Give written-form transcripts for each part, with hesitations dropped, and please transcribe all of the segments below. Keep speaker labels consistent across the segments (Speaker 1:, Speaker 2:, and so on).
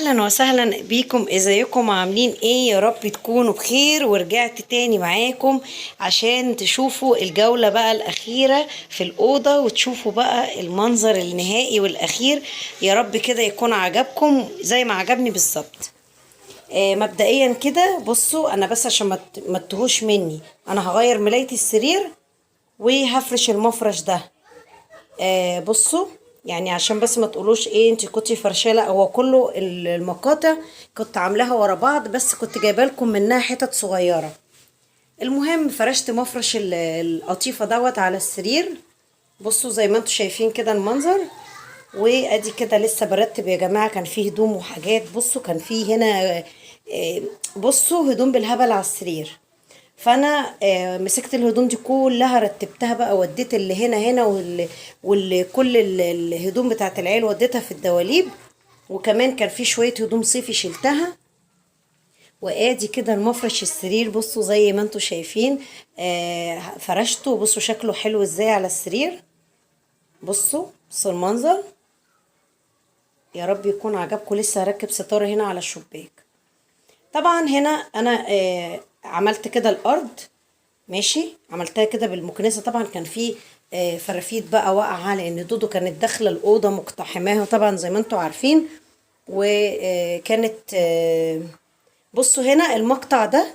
Speaker 1: اهلا وسهلا بيكم. ازيكم؟ عاملين ايه؟ يا رب تكونوا بخير. ورجعت تاني معاكم عشان تشوفوا الجولة بقى الاخيرة في الاوضة وتشوفوا بقى المنظر النهائي والاخير. يا رب كده يكون عجبكم زي ما عجبني بالظبط. مبدئيا كده بصوا، انا بس عشان ما تتوهوش مني، انا هغير ملاية السرير وهفرش المفرش ده. بصوا، يعني عشان بس ما تقولوش ايه انت كنتي فرشاه، لا، هو كله المقاطع كنت عاملاها ورا بعض، بس كنت جايبه لكم منها حتت صغيره. المهم فرشت مفرش القطيفه دوت على السرير. بصوا زي ما انتم شايفين كده المنظر. وادي كده لسه برتب يا جماعه، كان فيه هدوم وحاجات. بصوا كان فيه هنا بصوا هدوم بالهبل على السرير. فانا مسكت الهدوم دي كلها رتبتها بقى، وديت اللي هنا كل الهدوم بتاعت العيال وديتها في الدواليب. وكمان كان في شوية هدوم صيفي شلتها. وادي كده المفرش السرير، بصوا زي ما انتوا شايفين فرشته. بصوا شكله حلو ازاي على السرير. بصوا المنظر. يا رب يكون عجبكم. لسه هركب ستارة هنا على الشباك. طبعا هنا انا عملت كده الارض. ماشي، عملتها كده بالمكنسه. طبعا كان في فرافيت بقى واقعه، لان دودو كانت داخله الاوضه مقتحماها طبعا زي ما انتم عارفين. وكانت بصوا هنا المقطع ده،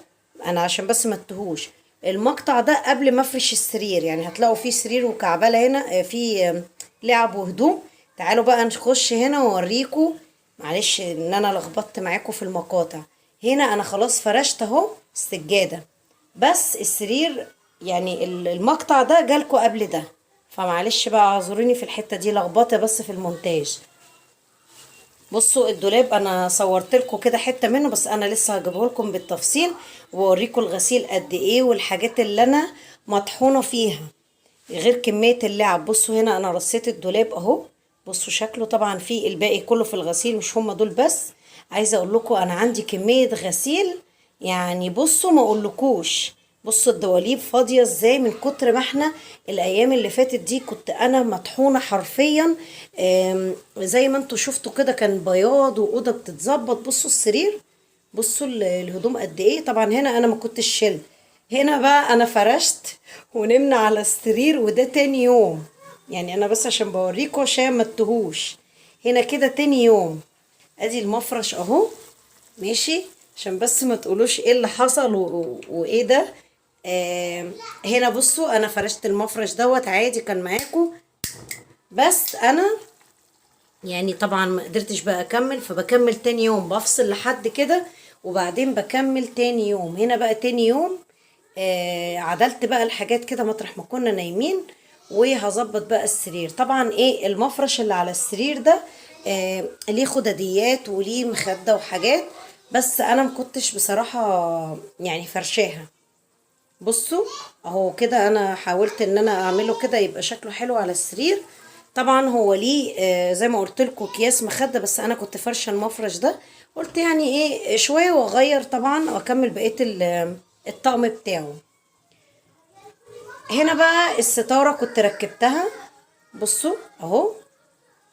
Speaker 1: انا عشان بس ما تتوهوش، المقطع ده قبل ما افرش السرير. يعني هتلاقوا فيه سرير وكعبله هنا فيه لعب وهدوم. تعالوا بقى نخش هنا واوريكم. معلش ان انا لخبطت معاكم في المقاطع. هنا انا خلاص فرشت اهو السجاده، بس السرير يعني المقطع ده جالكوا قبل ده. فمعلش بقى اعذروني في الحته دي، لخبطه بس في المونتاج. بصوا الدولاب انا صورت لكم كده حته منه، بس انا لسه هجيبه لكم بالتفصيل واوريكم الغسيل قد ايه والحاجات اللي انا مطحونه فيها، غير كميه اللعب. بصوا هنا انا رصيت الدولاب اهو. بصوا شكله طبعا فيه الباقي كله في الغسيل، مش هما دول بس. عايزه اقول لكم انا عندي كميه غسيل، يعني بصوا ما اقولكوش. بصوا الدواليب فاضيه ازاي من كتر ما احنا الايام اللي فاتت دي كنت انا مطحونه حرفيا. زي ما انتوا شفتوا كده كان بياض واوضه بتتظبط. بصوا السرير، بصوا الهدوم قد ايه. طبعا هنا انا ما كنتش شلت. هنا بقى انا فرشت ونمنا على السرير، وده تاني يوم. يعني انا بس عشان بوريكم عشان ما تتوهوش. هنا كده تاني يوم. ادي المفرش اهو. ماشي، عشان بس ما تقولوش ايه اللي حصل وايه ده. هنا بصوا انا فرشت المفرش دوت عادي كان معاكم. بس انا يعني طبعا ما قدرتش بقى اكمل، فبكمل تاني يوم، بفصل لحد كده وبعدين بكمل تاني يوم. هنا بقى تاني يوم عدلت بقى الحاجات كده مطرح ما كنا نايمين. وهظبط بقى السرير. طبعا ايه المفرش اللي على السرير ده ليه خدديات وليه مخدة وحاجات، بس انا مكنتش بصراحة يعني فرشاها. بصوا اهو كده انا حاولت ان انا اعمله كده يبقى شكله حلو على السرير. طبعا هو ليه زي ما قلت لكم اكياس مخده، بس انا كنت فرشه المفرش ده. قلت يعني ايه شويه واغير طبعا واكمل بقيه الطقم بتاعه. هنا بقى الستاره كنت ركبتها. بصوا اهو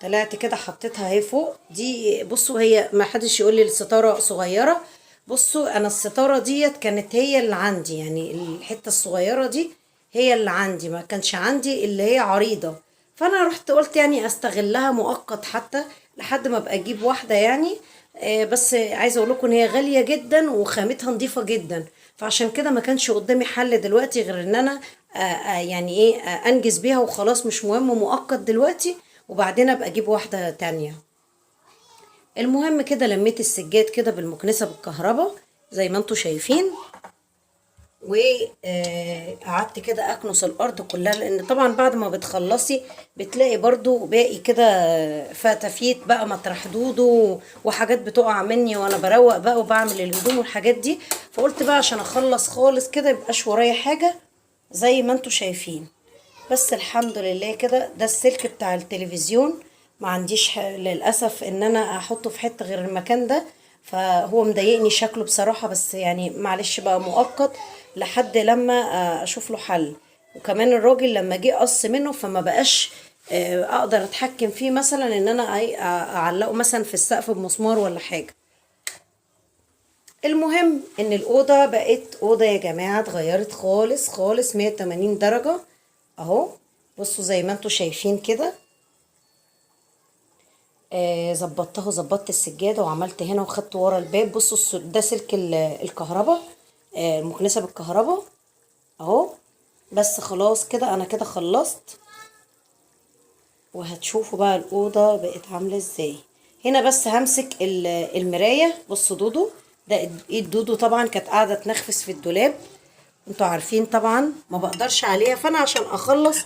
Speaker 1: طلعت كده حطيتها اهي فوق دي. بصوا هي ما حدش يقول لي الستاره صغيره. بصوا انا الستاره ديت كانت هي اللي عندي، يعني الحته الصغيره دي هي اللي عندي، ما كانش عندي اللي هي عريضه. فانا رحت قلت يعني استغلها مؤقت حتى لحد ما ابقى اجيب واحده يعني. بس عايزه اقول لكم ان هي غاليه جدا وخامتها نظيفه جدا. فعشان كده ما كانش قدامي حل دلوقتي غير ان انا يعني ايه انجز بيها وخلاص، مش مهم مؤقت دلوقتي، وبعدين ابقى اجيب واحده تانية. المهم كده لميت السجاد كده بالمكنسه بالكهرباء زي ما انتوا شايفين. وقعدت كده اكنس الارض كلها، لان طبعا بعد ما بتخلصي بتلاقي برضو باقي كده فتافيت بقى مطرح دودو وحاجات بتقع مني وانا بروق بقى وبعمل الهدوم والحاجات دي. فقلت بقى عشان اخلص خالص كده يبقاش ورايا حاجه زي ما انتوا شايفين. بس الحمد لله كده. ده السلك بتاع التلفزيون، ما عنديش للأسف ان انا احطه في حتة غير المكان ده، فهو مضايقني شكله بصراحة. بس يعني معلش بقى مؤقت لحد لما اشوف له حل. وكمان الراجل لما جه قص منه فما بقاش اقدر اتحكم فيه مثلا ان انا اعلقه مثلا في السقف بمسمار ولا حاجة. المهم ان الاوضه بقت اوضه يا جماعه، اتغيرت خالص خالص 180 درجه اهو. بصوا زي ما انتوا شايفين كده. ظبطته، ظبطت السجاده وعملت هنا وخدت ورا الباب. بصوا ده سلك الكهرباء، المكنسه بالكهرباء اهو. بس خلاص كده انا كده خلصت، وهتشوفوا بقى الاوضه بقت عامله ازاي. هنا بس همسك المرايه. بصوا دودو، ده ايد دودو طبعا كانت قاعده تنخفس في الدولاب، انتوا عارفين طبعا ما بقدرش عليها. فانا عشان اخلص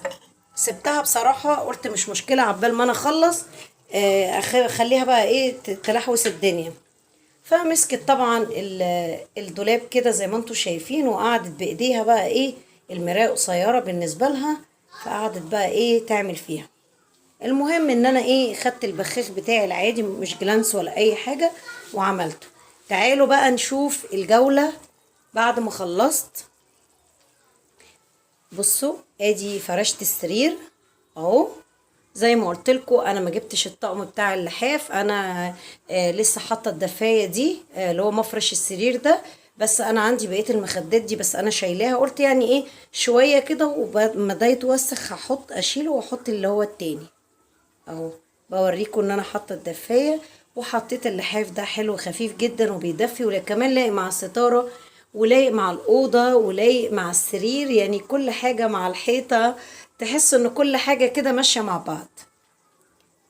Speaker 1: سبتها بصراحه، قلت مش مشكله عبال ما انا اخلص اخليها بقى ايه تلحوس الدنيا. فمسكت طبعا الدولاب كده زي ما انتوا شايفين، وقعدت بايديها بقى ايه، المرايه قصيره بالنسبه لها، فقعدت بقى ايه تعمل فيها. المهم ان انا ايه خدت البخاخ بتاعي العادي، مش جلانس ولا اي حاجة، وعملته. تعالوا بقى نشوف الجولة بعد ما خلصت. بصوا ادي فرشت السرير اهو. زي ما قلت لكم انا ما جبتش الطقم بتاع اللحاف، انا لسه حاطه الدفايه دي اللي هو مفرش السرير ده. بس انا عندي بقيه المخدات دي، بس انا شايلاها، قلت يعني ايه شويه كده، وما ده يتوسخ هحط اشيله واحط اللي هو التاني اهو. بوريكم ان انا حاطه الدفايه وحطيت اللحاف ده، حلو خفيف جدا وبيدفي، وكمان لايق مع الستاره ولايق مع الاوضه ولايق مع السرير، يعني كل حاجه مع الحيطه، تحس ان كل حاجه كده ماشيه مع بعض.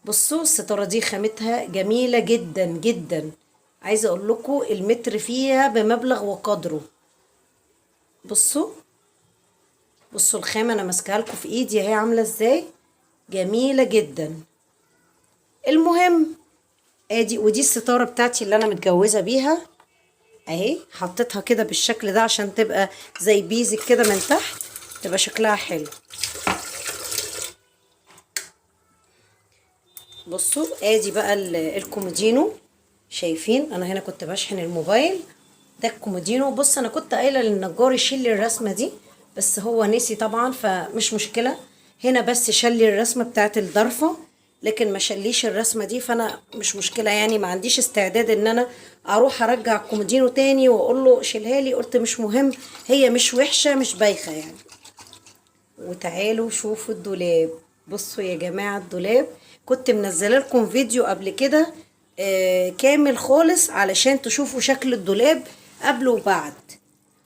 Speaker 1: بصوا الستاره دي خامتها جميله جدا جدا، عايزه اقول لكم المتر فيها بمبلغ وقدره. بصوا بصوا الخامه، انا ماسكاها لكم في ايدي اهي عامله ازاي، جميله جدا. المهم ادي، ودي الستاره بتاعتي اللي انا متجوزه بيها اهي، حطيتها كده بالشكل ده عشان تبقى زي بيزك كده من تحت، تبقى شكلها حلو. بصوا ادي بقى الكومودينو، شايفين انا هنا كنت بشحن الموبايل، ده الكومودينو. بص انا كنت قايله للنجار يشيل لي الرسمه دي، بس هو نسي طبعا، فمش مشكله. هنا بس شال لي الرسمه بتاعت الضرفه، لكن ما شليش الرسمه دي، فانا مش مشكله يعني، ما عنديش استعداد ان انا اروح ارجع الكومودينو تاني واقول له شيلها لي. قلت مش مهم، هي مش وحشه مش بايخه يعني. وتعالوا شوفوا الدولاب. بصوا يا جماعة الدولاب، كنت منزله لكم فيديو قبل كده كامل خالص علشان تشوفوا شكل الدولاب قبل وبعد.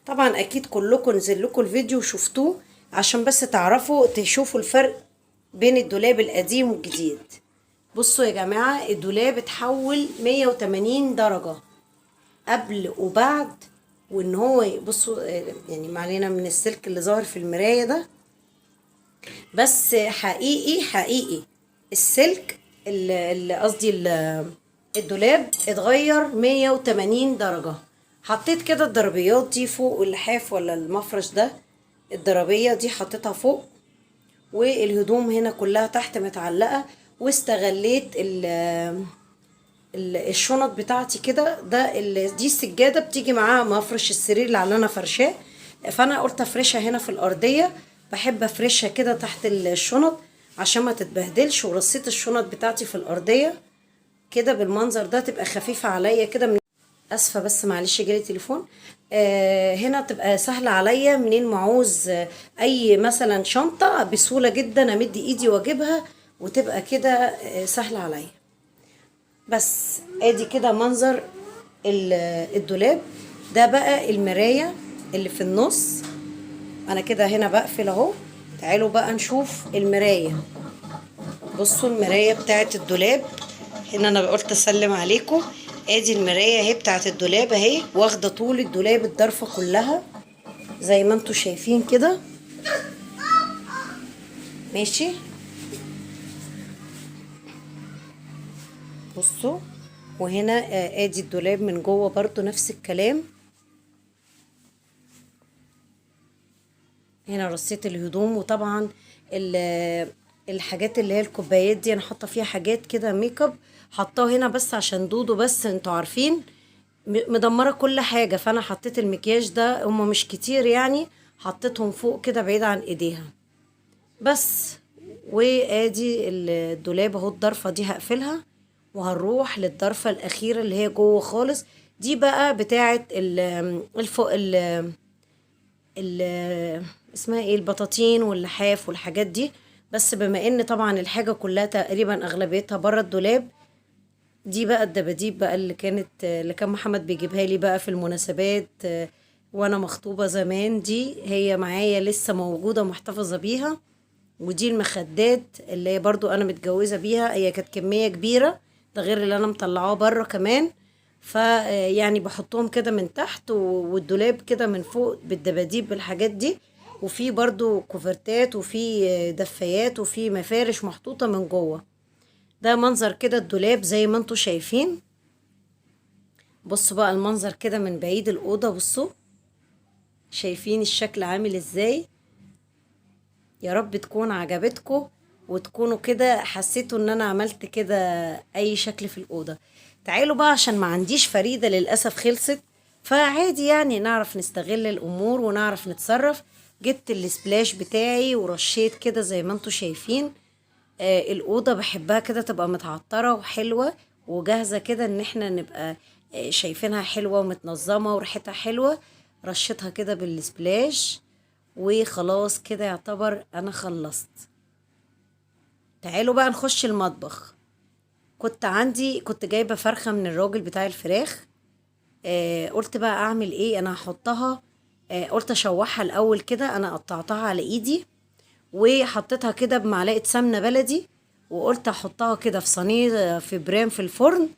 Speaker 1: طبعا اكيد كلكم نزل لكم الفيديو وشفتوه، عشان بس تعرفوا تشوفوا الفرق بين الدولاب القديم والجديد. بصوا يا جماعة الدولاب اتحول 180 درجة قبل وبعد. وان هو بصوا يعني ما علينا من السلك اللي ظاهر في المراية ده، بس حقيقي حقيقي السلك قصدي الدولاب اتغير 180 درجة. حطيت كده الضربيات دي فوق اللحاف ولا المفرش ده، الضربية دي حطيتها فوق، والهدوم هنا كلها تحت متعلقة. واستغليت الشنط بتاعتي كده، دي السجادة بتيجي معاها مفرش السرير اللي انا فرشاه، فانا قلت افرشها هنا في الارضية. بحب افرشها كده تحت الشنط عشان ما تتبهدلش، ورصيت الشنط بتاعتي في الارضية كده بالمنظر ده، تبقى خفيفة عليا كده من. اسفة بس معلش جالي تليفون. هنا تبقى سهلة عليا منين ما عاوز اي مثلا شنطة بسهولة جدا امد ايدي واجيبها، وتبقى كده سهلة عليا. بس ادي كده منظر الدولاب ده. بقى المراية اللي في النص، انا كده هنا بقفل اهو. تعالوا بقى نشوف المراية. بصوا المراية بتاعت الدولاب هنا، انا قلت اسلم عليكم. ادي المراية اهي بتاعت الدولاب اهي، واخدة طول الدولاب الضرفة كلها زي ما انتوا شايفين كده، ماشي. بصوا وهنا ادي الدولاب من جوه برضو نفس الكلام. هنا رصيت الهدوم، وطبعا الحاجات اللي هي الكوبايات دي انا حاطه فيها حاجات كده ميك اب، حطاه هنا بس عشان دودو، بس انتوا عارفين مدمره كل حاجه، فانا حطيت المكياج ده، هما مش كتير يعني، حطيتهم فوق كده بعيد عن ايديها بس. وادي الدولاب اهو، الضرفة دي هقفلها وهنروح للضرفة الأخيرة اللي هي جوه خالص. دي بقى بتاعة الفوق اسمها ايه، البطاطين واللحاف والحاجات دي. بس بما ان طبعا الحاجة كلها تقريبا اغلبيتها بره الدولاب، دي بقى الدباديب بقى اللي كان محمد بيجيبها لي بقى في المناسبات، وانا مخطوبة زمان. دي هي معايا لسه موجودة محتفظة بيها. ودي المخدات اللي هي برضو انا متجوزة بيها، هي كانت كمية كبيرة، ده غير اللي انا مطلعاه بره كمان. يعني بحطهم كده من تحت، والدولاب كده من فوق بالدباديب بالحاجات دي. وفي برضو كوفرتات، وفي دفايات، وفي مفارش محطوطة من جوه. ده منظر كده الدولاب زي ما انتوا شايفين. بصوا بقى المنظر كده من بعيد الأوضة، بصوا شايفين الشكل عامل ازاي. يا رب تكون عجبتكم، وتكونوا كده حسيتوا ان انا عملت كده اي شكل في الأوضة. تعالوا بقى، عشان ما عنديش فريدة للأسف خلصت، فعادي يعني نعرف نستغل الأمور ونعرف نتصرف. جبت السبلاش بتاعي ورشيت كده زي ما انتوا شايفين. الأوضة بحبها كده تبقى متعطرة وحلوة وجاهزة كده ان احنا نبقى شايفينها حلوة ومتنظمة وريحتها حلوة. رشيتها كده بالسبلاش وخلاص كده يعتبر انا خلصت. تعالوا بقى نخش المطبخ. كنت جايبة فرخة من الراجل بتاع الفراخ. قلت بقى اعمل ايه، انا هحطها. قلت اشوحها الاول كده، انا قطعتها على ايدي وحطيتها كده بمعلقة سمنة بلدي. وقلت احطها كده في صينية في برام في الفرن،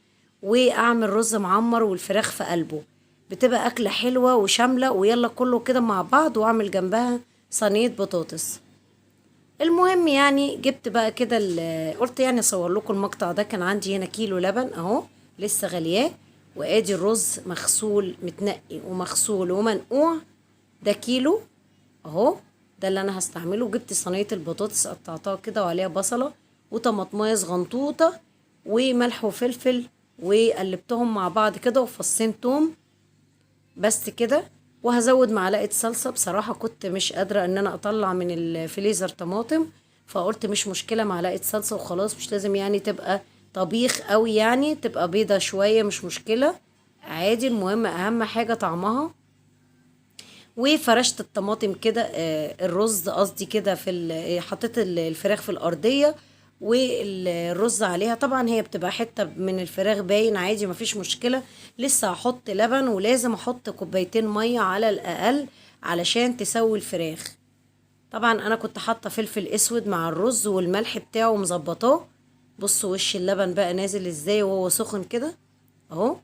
Speaker 1: واعمل رز معمر والفراخ في قلبه. بتبقى اكلة حلوة وشاملة، ويلا كله كده مع بعض. واعمل جنبها صينية بطاطس. المهم يعني جبت بقى كده قلت يعني اصور لكم المقطع ده. كان عندي هنا كيلو لبن اهو لسه غلياه، وادي الرز مغسول متنقي ومغسول ومنقوع، ده كيلو اهو. ده اللي انا هستعمله. جبت صينيه البطاطس قطعتها كده وعليها بصله وطماطمايه صغنطوطه وملح وفلفل، وقلبتهم مع بعض كده وفصين توم بس كده. وهزود معلقه صلصه. بصراحه كنت مش قادره ان انا اطلع من الفريزر طماطم، فقلت مش مشكله معلقه صلصه وخلاص. مش لازم يعني تبقى طبيخ قوي، يعني تبقى بيضه شويه مش مشكله، عادي. المهم اهم حاجه طعمها. وفرشت الطماطم كده، الرز قصدي كده حطيت الفراخ في الأرضية والرز عليها. طبعا هي بتبقى حتة من الفراخ باين عادي مفيش مشكلة. لسه هحط لبن، ولازم احط كوبايتين مية على الأقل علشان تسوي الفراخ. طبعا انا كنت حاطة فلفل اسود مع الرز والملح بتاعه مظبطاه. بصوا وش اللبن بقى نازل ازاي وهو سخن كده اهو.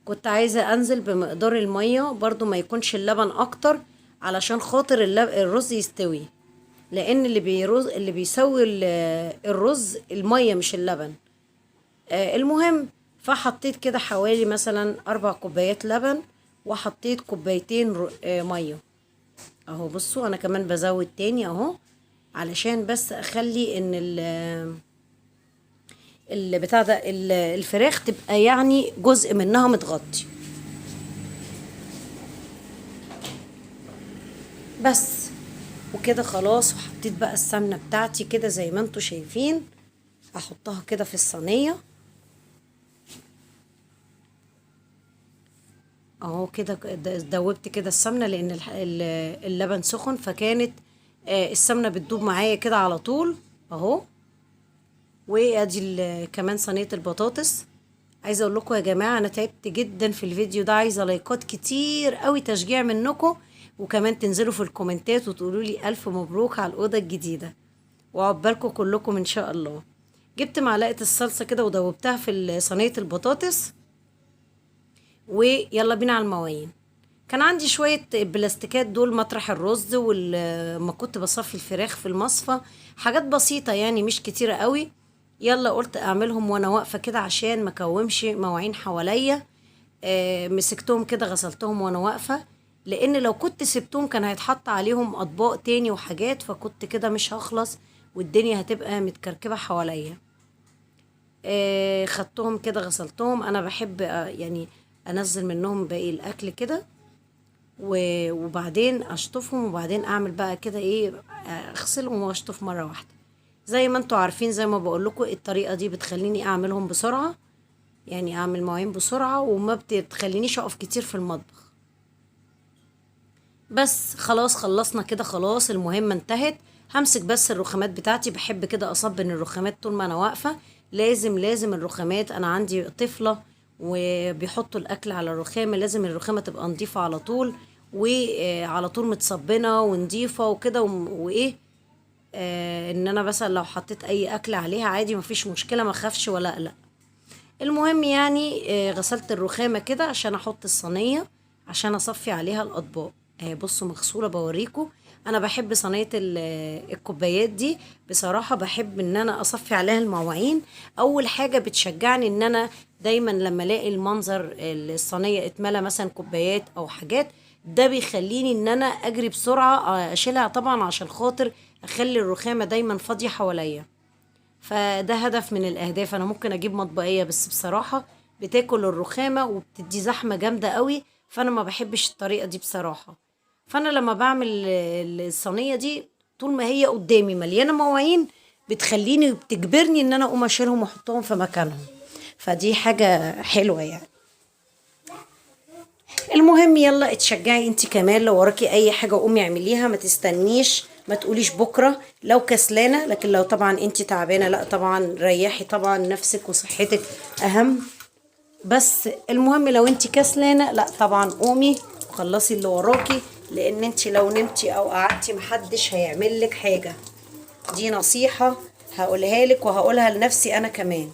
Speaker 1: كنت عايزة انزل بمقدار المية برضو، ما يكونش اللبن اكتر علشان خاطر الرز يستوي. لان اللي بيسوي الرز المية مش اللبن. المهم فحطيت كده حوالي مثلا 4 كوبايات لبن، وحطيت كوبايتين مية اهو. بصوا انا كمان بزود تاني اهو علشان بس اخلي ان بتاع ده الفراخ تبقى يعني جزء منها متغطي بس. وكده خلاص. وحطيت بقى السمنة بتاعتي كده زي ما انتوا شايفين. احطها كده في الصينية اهو كده. دوبت كده السمنة لان اللبن سخن، فكانت السمنة بتدوب معايا كده على طول اهو. وادي كمان صينية البطاطس. عايزه اقول لكم يا جماعه انا تعبت جدا في الفيديو ده، عايزه لايكات كتير قوي تشجيع منكم، وكمان تنزلوا في الكومنتات وتقولوا لي الف مبروك على الاوضه الجديده، وعقبالكم كلكم ان شاء الله. جبت معلقه الصلصه كده ودوبتها في صينيه البطاطس، ويلا بينا على المواعين. كان عندي شويه بلاستيكات دول مطرح الرز، ولما كنت بصفي الفراخ في المصفى، حاجات بسيطه يعني مش كتيره قوي. يلا قلت اعملهم وانا واقفه كده عشان ما اكومش مواعين حواليا. مسكتهم كده غسلتهم وانا واقفه، لان لو كنت سبتهم كان هيتحط عليهم اطباق تاني وحاجات، فكنت كده مش هخلص والدنيا هتبقى متكركبه حواليا. خدتهم كده غسلتهم. انا بحب يعني انزل منهم باقي الاكل كده وبعدين اشطفهم، وبعدين اعمل بقى كده ايه، اغسلهم واشطف مرة واحدة. زي ما انتوا عارفين، زي ما بقول لكم الطريقة دي بتخليني اعملهم بسرعة، يعني اعمل مواعين بسرعة وما بتخلينيش اقف كتير في المطبخ. بس خلاص خلصنا كده، خلاص المهمة انتهت. همسك بس الرخامات بتاعتي، بحب كده اصبن الرخامات طول ما انا واقفة. لازم الرخامات، انا عندي طفلة وبيحطوا الاكل على الرخامة، لازم الرخامة تبقى نظيفة على طول، وعلى طول متصبنة ونضيفة وكده وايه. ان انا مثلا لو حطيت اي اكل عليها عادي مفيش مشكلة، ما اخافش ولا اقلق. المهم يعني غسلت الرخامة كده عشان احط الصينية، عشان اصفي عليها الاطباق. بصوا مغسولة بوريكم. انا بحب صينية الكوبايات دي، بصراحة بحب ان انا اصفي عليها المواعين. اول حاجة بتشجعني ان انا دايما لما الاقي المنظر الصينية اتملى مثلا كوبايات او حاجات، ده بيخليني ان انا اجري بسرعة اشيلها طبعا، عشان خاطر اخلي الرخامة دايما فاضية حواليا. فده هدف من الاهداف. انا ممكن اجيب مطبقيه، بس بصراحه بتاكل الرخامه وبتدي زحمه جامده قوي، فانا ما بحبش الطريقه دي بصراحه. فانا لما بعمل الصينيه دي، طول ما هي قدامي مليانه مواعين، بتخليني بتجبرني ان انا اقوم اشيلهم واحطهم في مكانهم، فدي حاجه حلوه يعني. المهم يلا اتشجعي انت كمان، لو وراكي اي حاجة قومي اعمليها، ما تستنيش، ما تقوليش بكرة لو كسلانة. لكن لو طبعا انت تعبانة، لا طبعا ريحي طبعا نفسك وصحتك اهم. بس المهم لو انت كسلانة، لا طبعا قومي وخلصي اللي وراكي، لان انت لو نمتي او قعدتي محدش هيعملك حاجة. دي نصيحة هقولها لك وهقولها لنفسي انا كمان.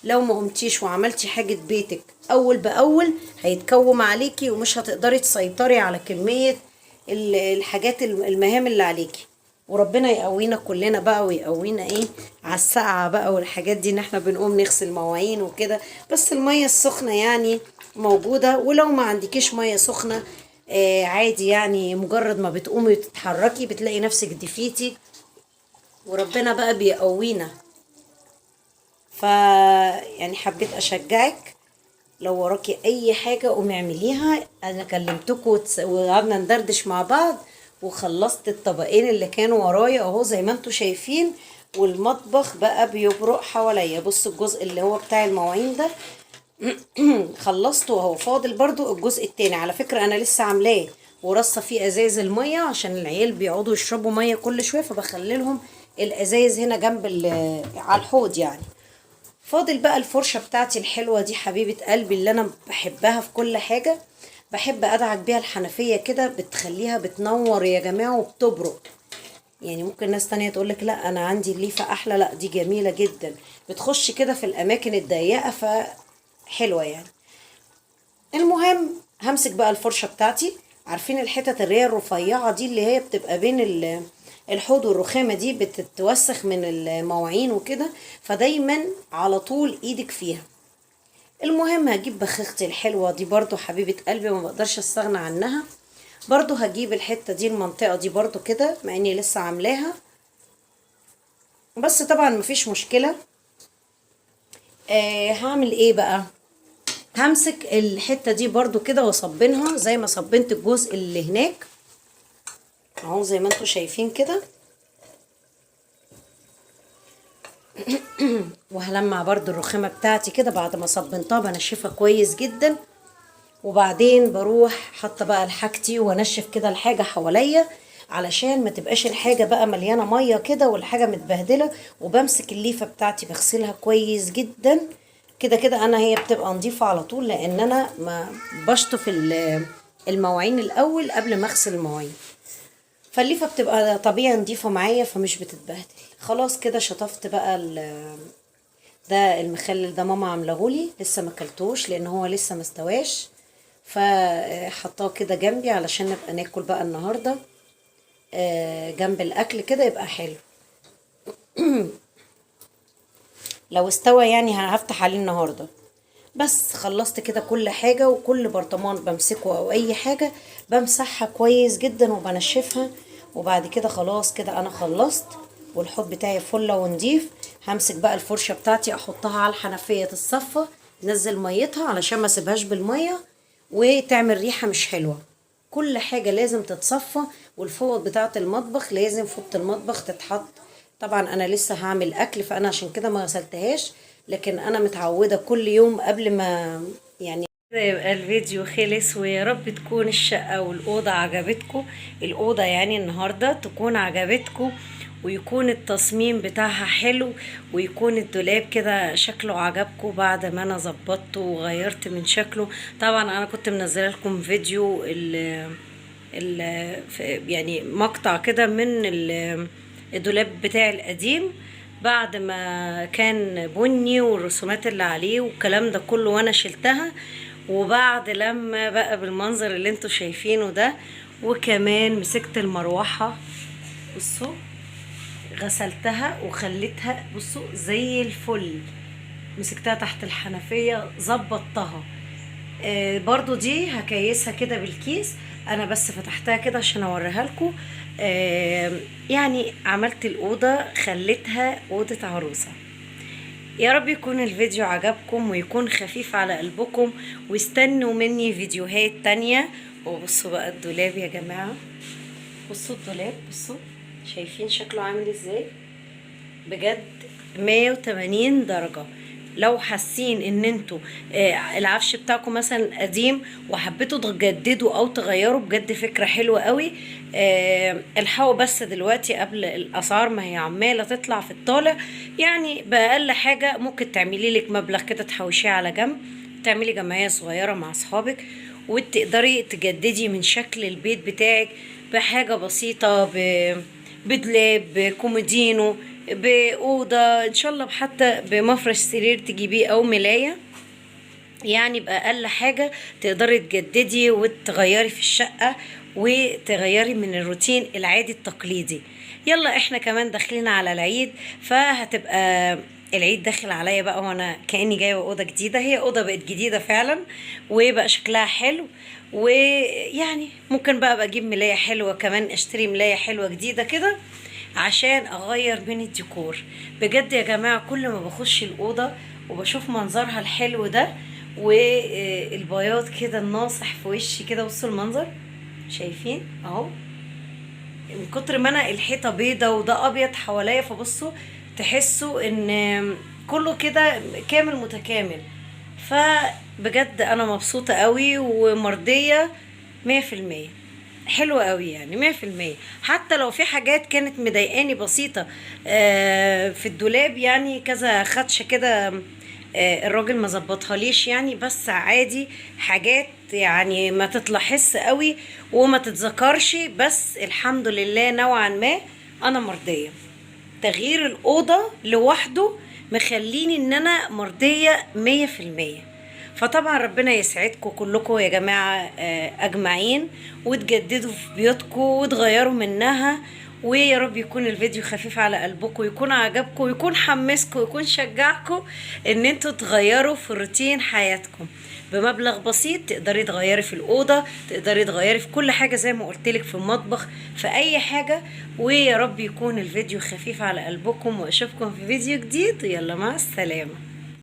Speaker 1: لو ما قمتيش وعملتي حاجة بيتك أول بأول، هيتكوم عليكي ومش هتقدري تسيطري على كمية الحاجات المهام اللي عليكي. وربنا يقوينا كلنا بقى، ويقوينا ايه على السقعة بقى والحاجات دي، ان احنا بنقوم نغسل مواعين وكده. بس المية السخنة يعني موجودة، ولو ما عندكيش مية سخنة عادي يعني، مجرد ما بتقومي وتتحركي بتلاقي نفسك دفيتي، وربنا بقى بيقوينا. ف يعني حبيت اشجعك، لو وراكي اي حاجة قومي اعمليها. انا كلمتكم وقعدنا ندردش مع بعض، وخلصت الطبقين اللي كانوا ورايا اهو زي ما انتوا شايفين، والمطبخ بقى بيبرق حواليا. بصوا الجزء اللي هو بتاع المواعين ده خلصته اهو. فاضل برضو الجزء التاني، على فكرة انا لسه عاملاه ورصة فيه ازايز المية، عشان العيال بيقعدوا يشربوا مية كل شوية، فبخليلهم الازايز هنا جنب على الحوض يعني. فاضل بقى الفرشة بتاعتي الحلوة دي حبيبة قلبي، اللي انا بحبها في كل حاجة. بحب ادعك بيها الحنفية كده، بتخليها بتنور يا جماعة وبتبرق. يعني ممكن ناس تانية تقولك لا انا عندي الليفة احلى، لا دي جميلة جدا، بتخش كده في الاماكن الضيقة، فحلوة يعني. المهم همسك بقى الفرشة بتاعتي. عارفين الحتت اللي هي الرفيعة دي، اللي هي بتبقى بين الحوض والرخامة دي، بتتوسخ من المواعين وكده، فدايما على طول ايدك فيها. المهم هجيب بخاختي الحلوة دي برضو حبيبة قلبي، ما بقدرش استغنى عنها. برضو هجيب الحتة دي، المنطقة دي برضو كده، مع اني لسه عاملاها، بس طبعا مفيش مشكلة. هعمل ايه بقى؟ همسك الحتة دي برضو كده واصبنها زي ما صبنت الجزء اللي هناك اهو، زي ما انتوا شايفين كده. وهلمع برضو الرخامة بتاعتي كده بعد ما صبنتها، بنشفها كويس جدا. وبعدين بروح حاطه بقى حاجتي وانشف كده الحاجة حواليا، علشان ما تبقاش الحاجة بقى مليانة مية كده والحاجة متبهدلة. وبمسك الليفة بتاعتي بغسلها كويس جدا. كده كده انا هي بتبقى نظيفة على طول، لان انا ما بشطف المواعين الاول قبل ما اغسل المواعين، فالليفة بتبقى طبيعي نضيفة معايا فمش بتتبهدل. خلاص كده شطفت بقى ده المخلل ده ماما عاملهولي، لسه ما اكلتوش لان هو لسه ما استواش، فحطاه كده جنبي علشان نبقى ناكل بقى النهارده جنب الاكل كده يبقى حلو. لو استوى يعني هفتح عليه النهارده. بس خلصت كده كل حاجة، وكل برطمان بمسكه او اي حاجة بمسحها كويس جدا وبنشفها. وبعد كده خلاص كده انا خلصت، والحوض بتاعي فله ونضيف. همسك بقى الفرشة بتاعتي احطها على الحنفية الصفة، نزل ميتها علشان ما اسيبهاش بالمية وتعمل ريحة مش حلوة. كل حاجة لازم تتصفى، والفوط بتاعة المطبخ لازم فوطة المطبخ تتحط. طبعا انا لسه هعمل اكل فانا عشان كده ما غسلتهاش، لكن انا متعودة كل يوم قبل ما يعني كده يبقى الفيديو خلص. ويا رب تكون الشقة والأوضة عجبتكم، الأوضة يعني النهاردة تكون عجبتكم، ويكون التصميم بتاعها حلو، ويكون الدولاب كده شكله عجبكم بعد ما انا ظبطته وغيرت من شكله. طبعا انا كنت منزله لكم فيديو ال يعني مقطع كده من الدولاب بتاعي القديم بعد ما كان بني والرسومات اللي عليه والكلام ده كله وانا شلتها، وبعد لما بقى بالمنظر اللي انتوا شايفينه ده. وكمان مسكت المروحة، بصوا غسلتها وخليتها بصوا زي الفل، مسكتها تحت الحنفية ظبطتها. برضو دي هكيسها كده بالكيس، انا بس فتحتها كده عشان اوريها لكم. يعني عملت الأوضة خليتها أوضة عروسة. يا رب يكون الفيديو عجبكم ويكون خفيف على قلبكم، واستنوا مني فيديوهات تانية. وبصوا بقى الدولاب يا جماعة، بصوا الدولاب، بصوا شايفين شكله عامل ازاي؟ بجد 180 درجة. لو حاسين ان انتوا العفش بتاعكم مثلا قديم وحبيتوا تجددوا او تغيروا، بجد فكرة حلوة قوي. الحقوا بس دلوقتي قبل الاسعار ما هي عمالة تطلع في الطالع. يعني باقل حاجة ممكن تعملي لك مبلغ كده تحوشيه على جنب، تعملي جمعية صغيرة مع اصحابك، وتقدري تجددي من شكل البيت بتاعك بحاجة بسيطة، بدلاب، بكومودينو، بأوضة، إن شاء الله حتى بمفرش سرير تجيبيه أو ملاية. يعني بأقل حاجة تقدري تجددي وتغيري في الشقة وتغيري من الروتين العادي التقليدي. يلا احنا كمان داخلين على العيد، فهتبقى العيد داخل عليا بقى وانا كأني جايبه اوضه جديده. هي اوضه بقت جديده فعلا وبقى شكلها حلو. ويعني ممكن بقى اجيب ملايه حلوه كمان، اشتري ملايه حلوه جديده كده عشان اغير من الديكور. بجد يا جماعه كل ما بخش الاوضه وبشوف منظرها الحلو ده والبياض كده الناصح في وشي كده، بصوا المنظر شايفين اهو، من كتر ما انا الحيطه بيضه وده ابيض حواليا، فبصوا تحسوا ان كله كده كامل متكامل. فبجد انا مبسوطه قوي ومرضيه 100%. حلوة قوي يعني 100%. حتى لو في حاجات كانت مضايقاني بسيطة في الدولاب، يعني كذا خدشة كده الراجل ما ظبطها ليش يعني، بس عادي حاجات يعني ما تتلاحظش قوي وما تتذكرش، بس الحمد لله نوعا ما انا مرضية. تغيير الأوضة لوحده مخليني ان انا مرضية 100%. فطبعا ربنا يسعدكم كلكم يا جماعة أجمعين، وتجددوا في بيوتكم وتغيروا منها. ويا رب يكون الفيديو خفيف على قلبكم ويكون عجبكم ويكون حمسكم ويكون شجعكم ان انتوا تغيروا في روتين حياتكم بمبلغ بسيط. تقدري تغيري في الأوضة، تقدري تغيري في كل حاجة زي ما قلتلك، في المطبخ، في أي حاجة. ويا رب يكون الفيديو خفيف على قلبكم، وأشوفكم في فيديو جديد. يلا مع السلامة.